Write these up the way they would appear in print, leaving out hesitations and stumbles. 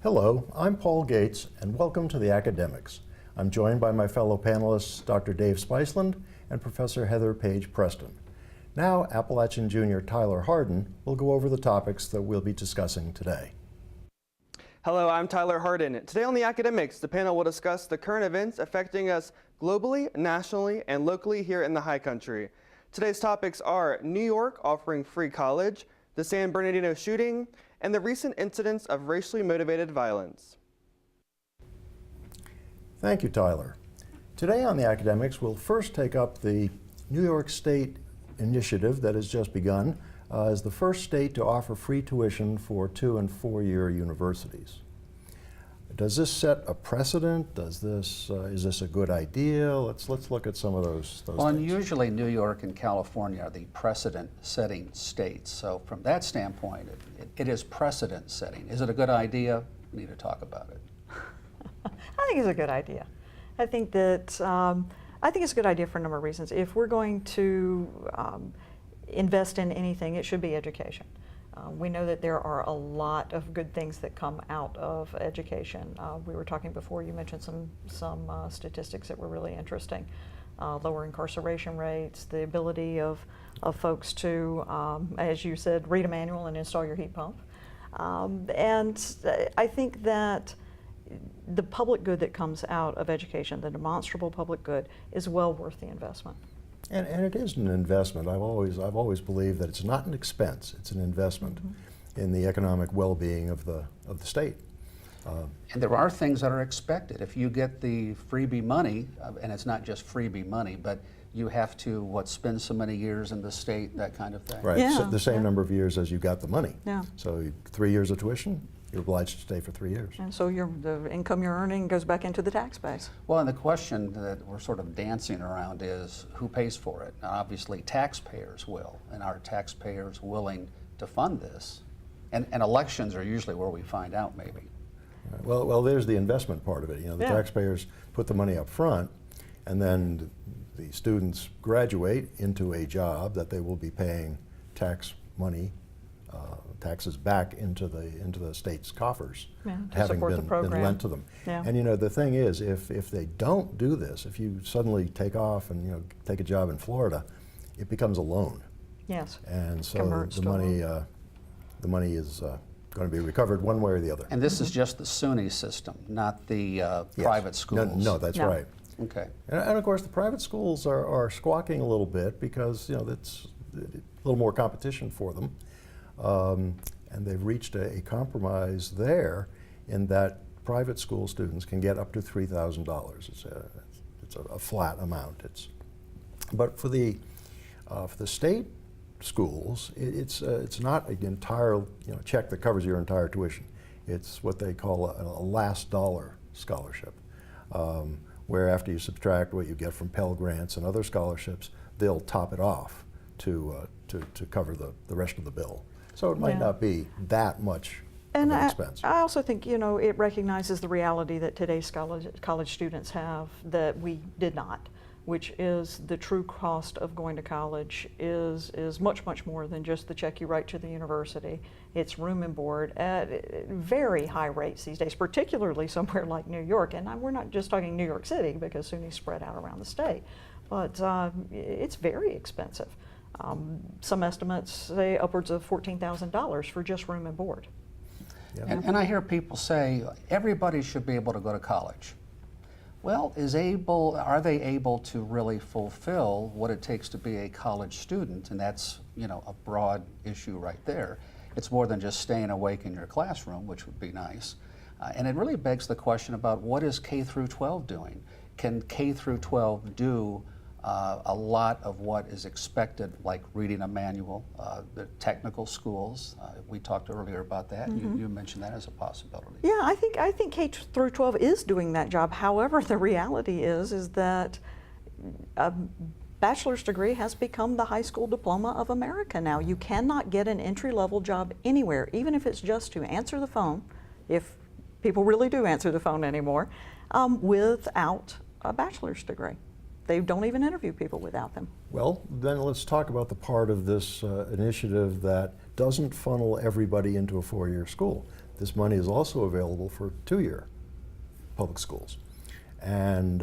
Hello, I'm Paul Gates, and welcome to the Academics. I'm joined by my fellow panelists, Dr. Dave Spiceland and Professor Heather Page Preston. Now, Appalachian Junior Tyler Harden will go over the topics that we'll be discussing today. Hello, I'm Tyler Harden. Today on the Academics, the panel will discuss the current events affecting us globally, nationally, and locally here in the High Country. Today's topics are New York offering free college, the San Bernardino shooting, and the recent incidents of racially motivated violence. Thank you, Tyler. Today on the Academics, we'll first take up the New York State initiative that has just begun as the first state to offer free tuition for 2- and 4-year universities. Does this set a precedent? Is this a good idea? Let's look at some of those Well, and things. usually New York and California are the precedent-setting states. So from that standpoint, it is precedent-setting. Is it a good idea? We need to talk about it. I think it's a good idea. I think that I think it's a good idea for a number of reasons. If we're going to invest in anything, it should be education. We know that there are a lot of good things that come out of education. We were talking before, you mentioned some statistics that were really interesting. Lower incarceration rates, the ability of folks to, as you said, read a manual and install your heat pump. And I think that the public good that comes out of education, the demonstrable public good, is well worth the investment. And it is an investment. I've always believed that it's not an expense; it's an investment in the economic well-being of the state. And there are things that are expected. If you get the freebie money, and it's not just freebie money, but you have to, spend so many years in the state, that kind of thing. Right, Yeah, the same yeah. number of years as you got the money. Yeah. So 3 years of tuition, you're obliged to stay for 3 years. And so the income you're earning goes back into the tax base. Well, and the question that we're sort of dancing around is who pays for it? Now, obviously, taxpayers will, and are taxpayers willing to fund this? And elections are usually where we find out, maybe. Right. Well, there's the investment part of it. You know, the Yeah. taxpayers put the money up front, and then the students graduate into a job that they will be paying tax money, taxes back into the state's coffers, Yeah, to having support the been program. lent to them. Yeah. And you know, the thing is, if they don't do this, if you suddenly take off and take a job in Florida, it becomes a loan, Yes. and so Converts to a loan. the money is going to be recovered one way or the other. And this is just the SUNY system, not the Yes. private schools. No, that's No. right. Okay. And of course, the private schools are squawking a little bit because it's a little more competition for them, and they've reached a compromise there in that private school students can get up to $3,000. It's a flat amount. But for the state schools, it's not an entire check that covers your entire tuition. It's what they call a last dollar scholarship. Where after you subtract what you get from Pell Grants and other scholarships, they'll top it off to cover the rest of the bill. So it might Yeah. not be that much And of an expense. I also think, it recognizes the reality that today's college students have that we did not, which is the true cost of going to college is much, much more than just the check you write to the university. It's room and board at very high rates these days, particularly somewhere like New York. And we're not just talking New York City because SUNY's spread out around the state, but it's very expensive. Some estimates say upwards of $14,000 for just room and board. Yeah. And I hear people say everybody should be able to go to college. Well, are they able to really fulfill what it takes to be a college student? And that's, a broad issue right there. It's more than just staying awake in your classroom, which would be nice. And it really begs the question about what is K through 12 doing? Can K through 12 do a lot of what is expected, like reading a manual, the technical schools? We talked earlier about that. You mentioned that as a possibility. Yeah, I think K through 12 is doing that job. However, the reality is that a bachelor's degree has become the high school diploma of America now. You cannot get an entry-level job anywhere, even if it's just to answer the phone, if people really do answer the phone anymore, without a bachelor's degree. they don't even interview people without them. Well, then let's talk about the part of this initiative that doesn't funnel everybody into a 4-year school. This money is also available for 2-year public schools. And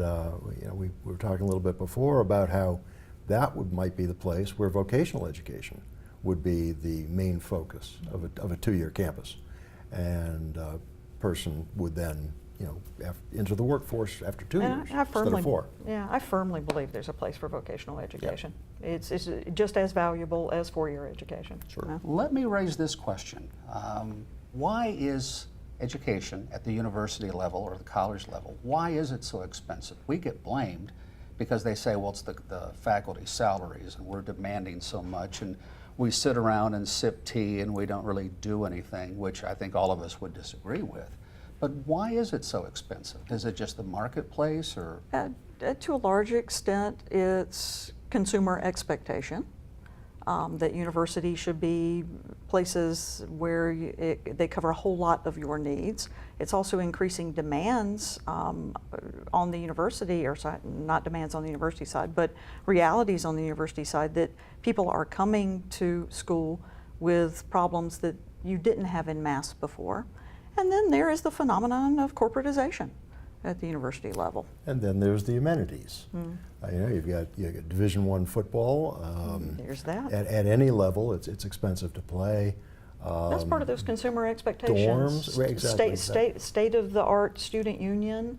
we were talking a little bit before about how that might be the place where vocational education would be the main focus of a 2-year campus. And a person would then enter the workforce after 2 years instead of 4. Yeah, I firmly believe there's a place for vocational education. It's just as valuable as 4-year education. Sure. Let me raise this question. Why is education at the university level or the college level, why is it so expensive? We get blamed because they say, well, it's the faculty salaries and we're demanding so much, and we sit around and sip tea and we don't really do anything, which I think all of us would disagree with. But why is it so expensive? Is it just the marketplace, or? To a large extent, it's consumer expectation that universities should be places where they cover a whole lot of your needs. It's also increasing demands on the university, or not demands on the university side, but realities on the university side, that people are coming to school with problems that you didn't have in mass before. And then there is the phenomenon of corporatization at the university level. And then there's the amenities. You've got Division I football. There's that. At any level, it's expensive to play. That's part of those consumer expectations. Dorms, right, exactly. State-of-the-art student union,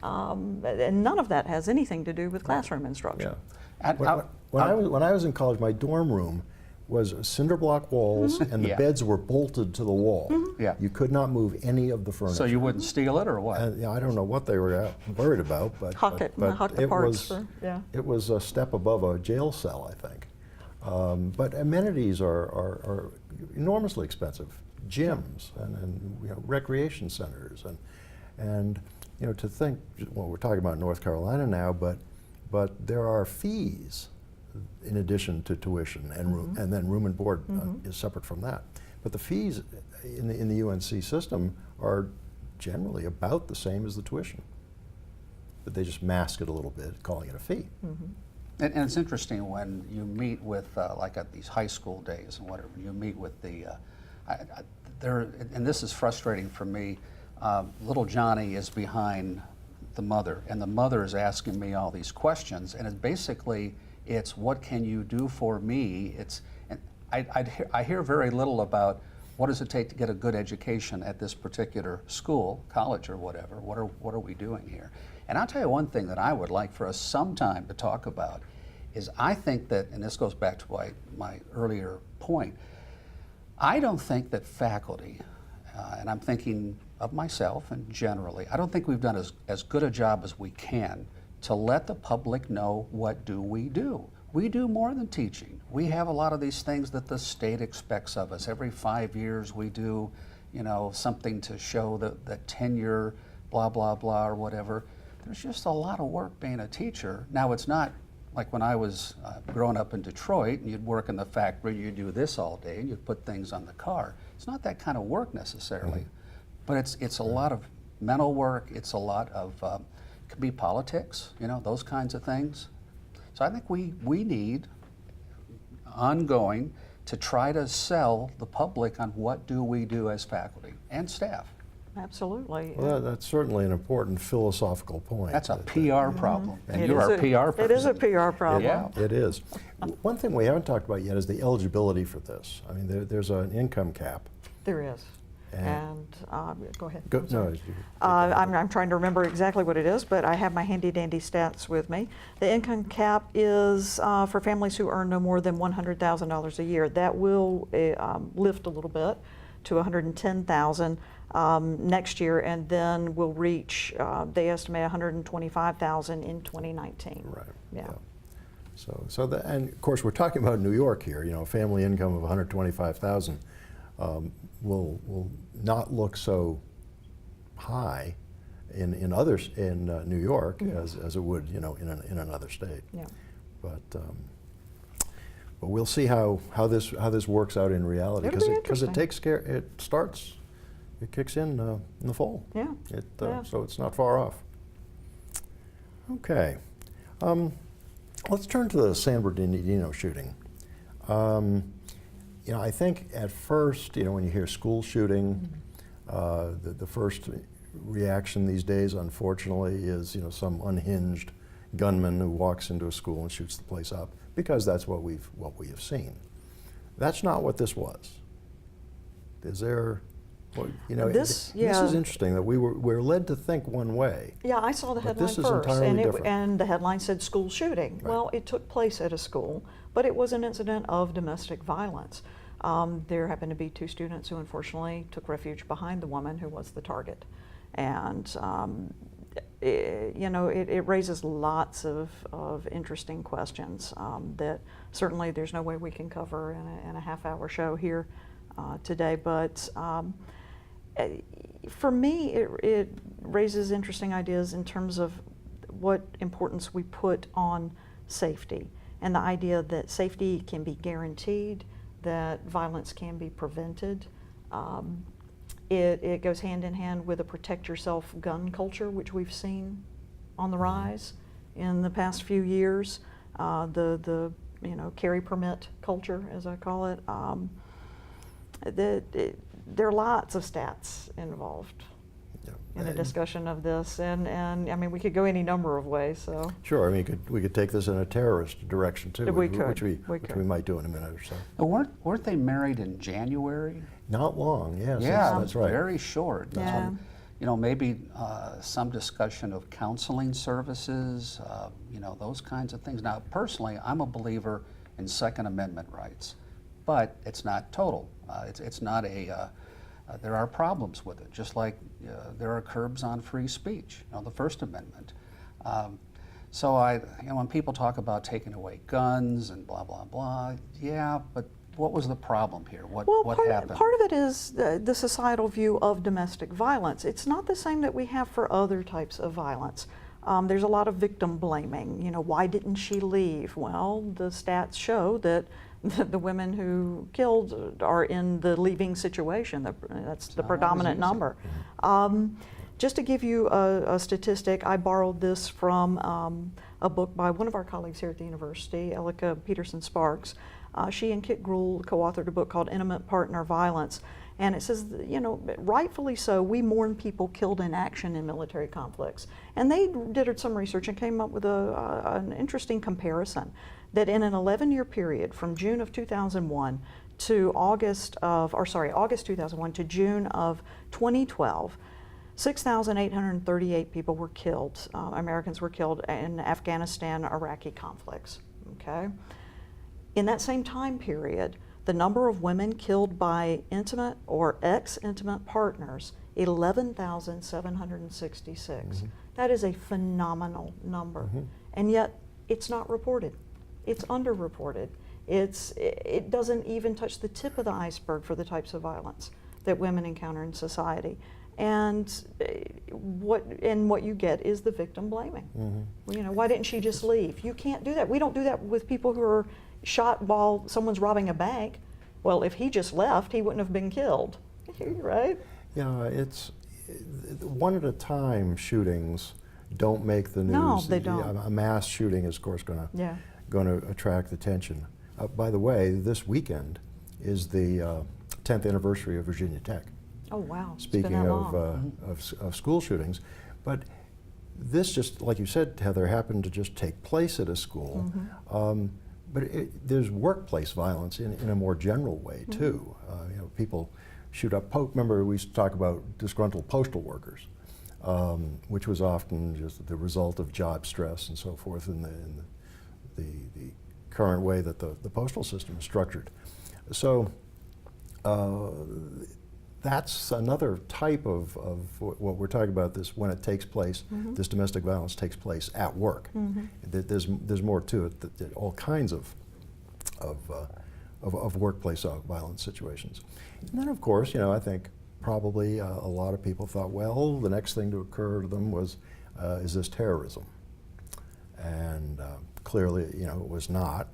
and none of that has anything to do with classroom instruction. Yeah. When I was in college, my dorm room was cinder block walls, and the beds were bolted to the wall. Yeah. You could not move any of the furniture. So you wouldn't steal it, or what? I don't know what they were worried about, but Huck the parts. It was a step above a jail cell, I think. But amenities are enormously expensive. Gyms and recreation centers and to think, well, we're talking about North Carolina now, but there are fees in addition to tuition and then room and board is separate from that. But the fees in the UNC system are generally about the same as the tuition, but they just mask it a little bit, calling it a fee. And it's interesting when you meet with, like at these high school days and whatever, you meet with the, and this is frustrating for me, little Johnny is behind the mother, and the mother is asking me all these questions, and it's basically, it's what can you do for me? And I hear very little about what does it take to get a good education at this particular school, college, or whatever. What are we doing here? And I'll tell you one thing that I would like for us sometime to talk about is, I think that, and this goes back to my earlier point, I don't think that faculty, and I'm thinking of myself and generally, I don't think we've done as good a job as we can to let the public know what do we do. We do more than teaching. We have a lot of these things that the state expects of us. Every 5 years we do, something to show that tenure, blah, blah, blah, or whatever. There's just a lot of work being a teacher. Now, it's not like when I was growing up in Detroit and you'd work in the factory, you'd do this all day and you'd put things on the car. It's not that kind of work necessarily, but it's a lot of mental work. It's a lot of, could be politics, those kinds of things. So I think we need ongoing to try to sell the public on what do we do as faculty and staff. Absolutely. Well, that's certainly an important philosophical point. That's a PR problem, and It you're is our PR person. It is a PR problem. Yeah. It is. One thing we haven't talked about yet is the eligibility for this. I mean, there's an income cap. There is. And go ahead. I'm trying to remember exactly what it is, but I have my handy dandy stats with me. The income cap is for families who earn no more than $100,000 a year. That will lift a little bit to $110,000 next year, and then we'll reach, they estimate $125,000 in 2019. Right. Yeah. And of course we're talking about New York here. A family income of $125,000 will not look so high in New York as it would in another state. Yeah. But we'll see how this works out in reality, because it takes care. It kicks in the fall. Yeah. So it's not far off. Okay. Let's turn to the San Bernardino shooting. I think at first, when you hear school shooting, the first reaction these days, unfortunately, is some unhinged gunman who walks into a school and shoots the place up, because that's what we have seen. That's not what this was. Is there? Well, this is interesting that we're led to think one way. Yeah, I saw the headline this is first, entirely different. and the headline said school shooting. Right. Well, it took place at a school, but it was an incident of domestic violence. There happened to be 2 students who unfortunately took refuge behind the woman who was the target. And it raises lots of interesting questions that certainly there's no way we can cover in a half-hour show here today. But for me, it raises interesting ideas in terms of what importance we put on safety, and the idea that safety can be guaranteed, that violence can be prevented. It goes hand in hand with a protect yourself gun culture, which we've seen on the rise in the past few years. The carry permit culture, as I call it. There are lots of stats involved in a discussion of this, and I mean, we could go any number of ways. So sure, I mean, we could take this in a terrorist direction too, which we might do in a minute or so. Weren't they married in January? Not long, yes. Yeah, that's right. Very short. Yeah. Maybe some discussion of counseling services, those kinds of things. Now, personally, I'm a believer in Second Amendment rights, but it's not total. It's not a. There are problems with it, just like there are curbs on free speech. The First Amendment. So when people talk about taking away guns and blah blah blah, yeah, but what was the problem here? What happened? Part of it is the societal view of domestic violence. It's not the same that we have for other types of violence. There's a lot of victim blaming. Why didn't she leave? Well, the stats show that the women who killed are in the leaving situation. That's the predominant number. Just to give you a statistic, I borrowed this from a book by one of our colleagues here at the university, Elika Peterson-Sparks. She and Kit Gruhl co-authored a book called Intimate Partner Violence. And it says, rightfully so, we mourn people killed in action in military conflicts. And they did some research and came up with an interesting comparison that in an 11-year period from June of 2001 to August 2001 to June of 2012, 6,838 people were killed, Americans were killed in Afghanistan-Iraqi conflicts, okay? In that same time period, the number of women killed by intimate or ex-intimate partners, 11,766. Mm-hmm. That is a phenomenal number. Mm-hmm. And yet, it's not reported. It's underreported. It doesn't even touch the tip of the iceberg for the types of violence that women encounter in society. And what you get is the victim blaming. Mm-hmm. Why didn't she just leave? You can't do that. We don't do that with people who are shot while someone's robbing a bank. Well, if he just left, he wouldn't have been killed, right? It's one at a time shootings don't make the news. No, they don't. A mass shooting is, of course, going to attract attention. By the way, this weekend is the 10th anniversary of Virginia Tech. Oh, wow. Speaking of school shootings. But this, just like you said, Heather, happened to just take place at a school. Mm-hmm. But there's workplace violence in a more general way, too. Mm-hmm. People shoot up, remember we used to talk about disgruntled postal workers, which was often just the result of job stress and so forth in the current way that the postal system is structured. So that's another type of what we're talking about, this when it takes place, this domestic violence takes place at work. There's more to it, all kinds of workplace violence situations. And then, of course, I think probably a lot of people thought, well, the next thing to occur to them was, is this terrorism? And clearly, it was not.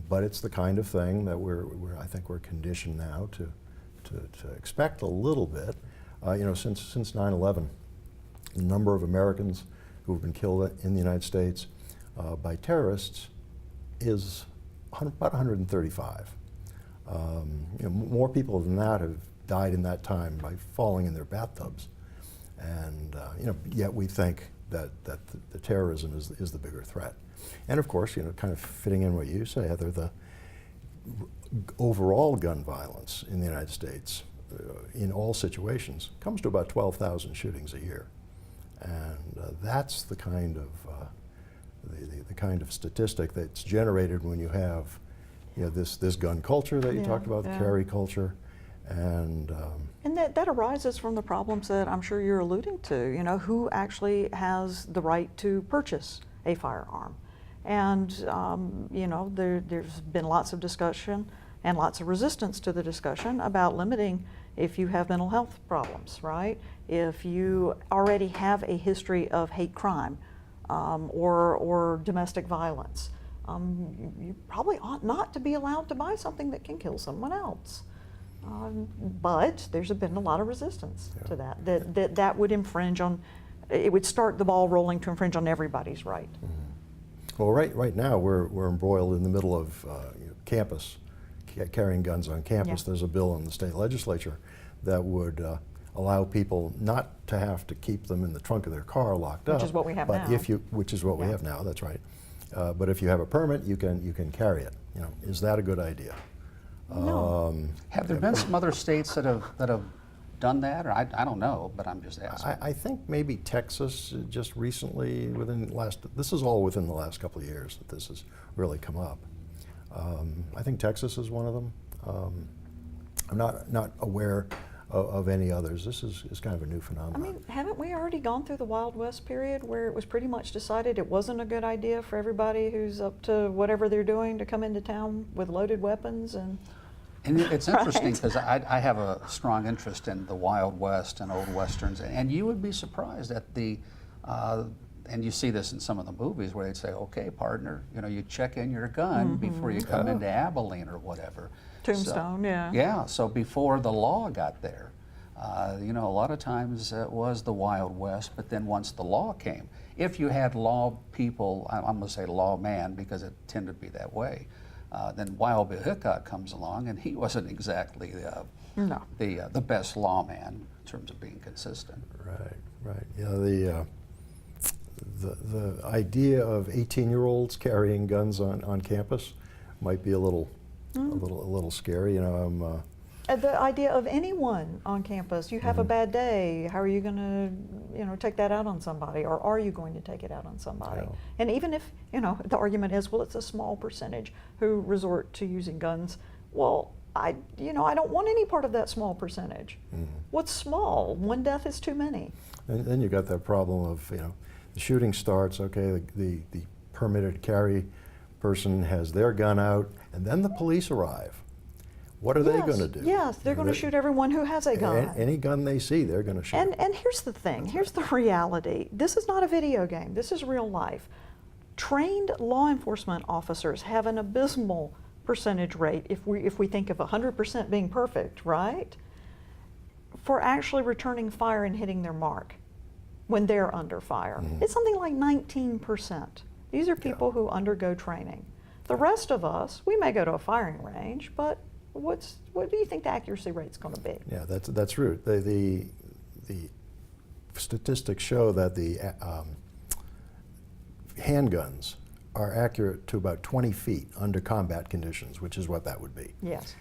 But it's the kind of thing that I think we're conditioned now to expect a little bit. Since 9/11, the number of Americans who have been killed in the United States by terrorists is about 135. More people than that have died in that time by falling in their bathtubs. And yet we think that the terrorism is the bigger threat. And of course, kind of fitting in what you say, Heather, the overall gun violence in the United States, in all situations, comes to about 12,000 shootings a year. And that's the kind of the kind of statistic that's generated when you have this gun culture that you talked about, the carry culture, and that arises from the problems that I'm sure you're alluding to. Who actually has the right to purchase a firearm? And there's been lots of discussion and lots of resistance to the discussion about limiting if you have mental health problems, right? If you already have a history of hate crime or domestic violence, you probably ought not to be allowed to buy something that can kill someone else. But there's been a lot of resistance to that would infringe on, it would start the ball rolling to infringe on everybody's right. Mm-hmm. Well, right now we're embroiled in the middle of campus, carrying guns on campus. There's a bill in the state legislature that would allow people not to have to keep them in the trunk of their car locked up. Which is what we have now. Which is what we have now, that's right. But if you have a permit, you can carry it. Is that a good idea? No. Have there been some other states that have done that, or I don't know, but I'm just asking. I think maybe Texas just recently, this is all within the last couple of years that this has really come up. I think Texas is one of them. I'm not aware of any others. This is kind of a new phenomenon. I mean, haven't we already gone through the Wild West period where it was pretty much decided it wasn't a good idea for everybody who's up to whatever they're doing to come into town with loaded weapons? And it's interesting because I have a strong interest in the Wild West and old westerns, and you would be surprised at and you see this in some of the movies where they'd say, "Okay, partner, you check in your gun before you come into Abilene or whatever." Tombstone, Yeah, so before the law got there, a lot of times it was the Wild West, but then once the law came, if you had law people, I'm going to say lawman because it tended to be that way, then Wild Bill Hickok comes along, and he wasn't exactly the best lawman in terms of being consistent. Right. The idea of 18-year-olds carrying guns on campus might be a little scary. the idea of anyone on campus, you have a bad day, how are you going to, take that out on somebody, or are you going to take it out on somebody? Yeah. And even if, the argument is, well, it's a small percentage who resort to using guns. Well, I don't want any part of that small percentage. What's small? One death is too many. And then you got that problem of, the shooting starts, okay, the permitted carry person has their gun out, and then the police arrive. What are they going to do? Yes, they're going to shoot everyone who has a gun. Any gun they see, they're going to shoot. And here's the thing, here's the reality. This is not a video game, this is real life. Trained law enforcement officers have an abysmal percentage rate, if we think of 100% being perfect, right? For actually returning fire and hitting their mark when they're under fire. It's something like 19%. These are people who undergo training. The rest of us, we may go to a firing range, but what do you think the accuracy rate's going to be? Yeah, that's true. The statistics show that the handguns are accurate to about 20 feet under combat conditions, which is what that would be. Yes.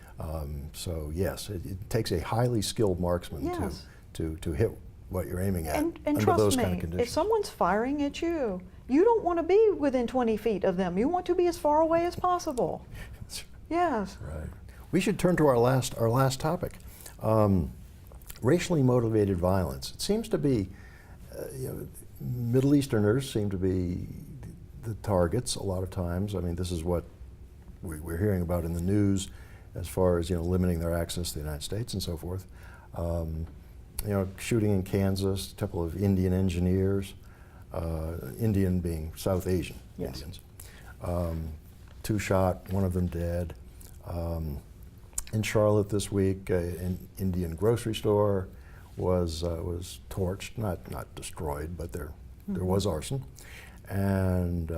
So yes, it takes a highly skilled marksman to hit what you're aiming at and under trust those me, kind of conditions. if someone's firing at you, you don't want to be within 20 feet of them. You want to be as far away as possible. Yes. Right. We should turn to our last topic. Racially motivated violence. It seems to be, Middle Easterners seem to be the targets a lot of times. I mean, this is what we're hearing about in the news as far as, limiting their access to the United States and so forth. Shooting in Kansas, a couple of Indian engineers, Indian being South Asian Indians. 2 shot, one of them dead. In Charlotte this week, an Indian grocery store was torched, not destroyed, but there was arson. And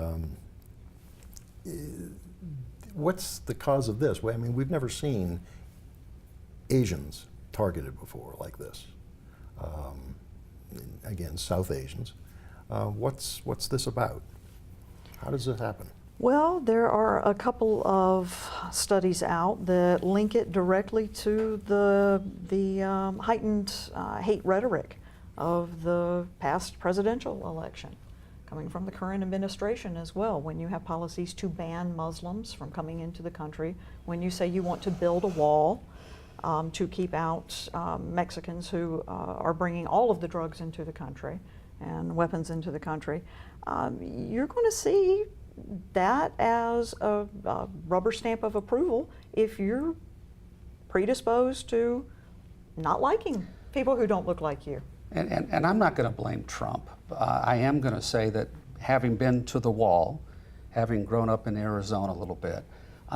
what's the cause of this? I mean, we've never seen Asians targeted before like this. Again, South Asians. What's this about? How does this happen? Well, there are a couple of studies out that link it directly to the heightened hate rhetoric of the past presidential election, coming from the current administration as well. When you have policies to ban Muslims from coming into the country, when you say you want to build a wall to keep out Mexicans who are bringing all of the drugs into the country and weapons into the country, you're going to see that as a rubber stamp of approval if you're predisposed to not liking people who don't look like you. And I'm not going to blame Trump. I am going to say that having been to the wall, having grown up in Arizona a little bit,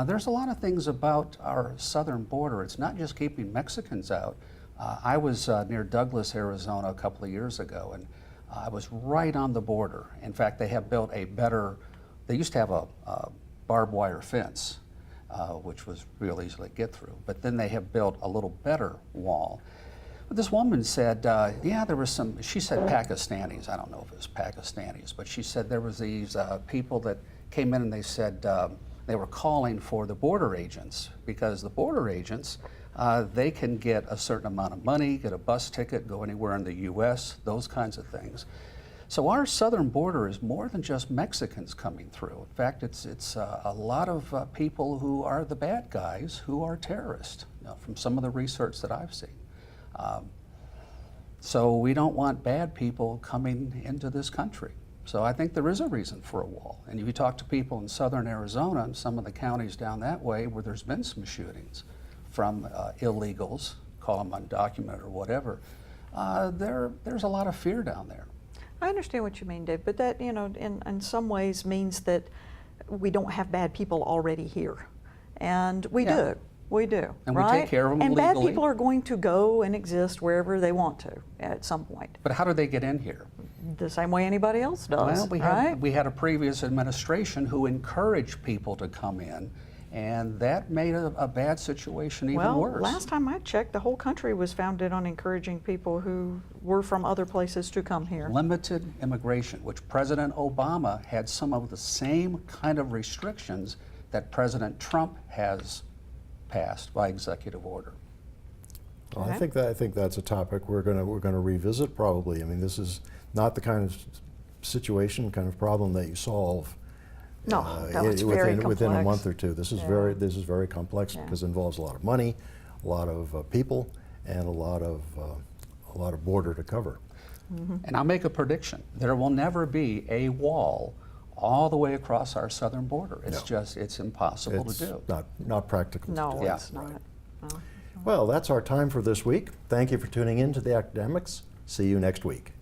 there's a lot of things about our southern border. It's not just keeping Mexicans out. I was near Douglas, Arizona a couple of years ago, and I was right on the border. In fact, they have built a better, they used to have a barbed wire fence, which was real easy to get through, but then they have built a little better wall. But this woman said, yeah, there was some, she said Pakistanis, I don't know if it was Pakistanis, but she said there was these people that came in and they said they were calling for the border agents, because the border agents, they can get a certain amount of money, get a bus ticket, go anywhere in the US, those kinds of things. So our southern border is more than just Mexicans coming through. In fact, it's a lot of people who are the bad guys who are terrorists, from some of the research that I've seen. So we don't want bad people coming into this country. So I think there is a reason for a wall. And if you talk to people in southern Arizona and some of the counties down that way where there's been some shootings from illegals, call them undocumented or whatever, there's a lot of fear down there. I understand what you mean, Dave, but that, in some ways means that we don't have bad people already here. And we do. We do. And right? we take care of them and legally. And bad people are going to go and exist wherever they want to at some point. But how do they get in here? The same way anybody else does. Well, we had a previous administration who encouraged people to come in, and that made a bad situation even worse. Well, last time I checked, the whole country was founded on encouraging people who were from other places to come here. Limited immigration, which President Obama had some of the same kind of restrictions that President Trump has passed by executive order. Well, Okay. I think that's a topic we're going to revisit probably. I mean, this is not the kind of situation, kind of problem that you solve. No, it's very complex. Within a month or two. This is Yeah. very complex Yeah. because it involves a lot of money, a lot of people, and a lot of border to cover. Mm-hmm. And I'll make a prediction: there will never be a wall all the way across our southern border. It's No. just, it's impossible It's to do. not practical. No, to do. Yeah. it's not. No. Well, that's our time for this week. Thank you for tuning in to the Academics. See you next week.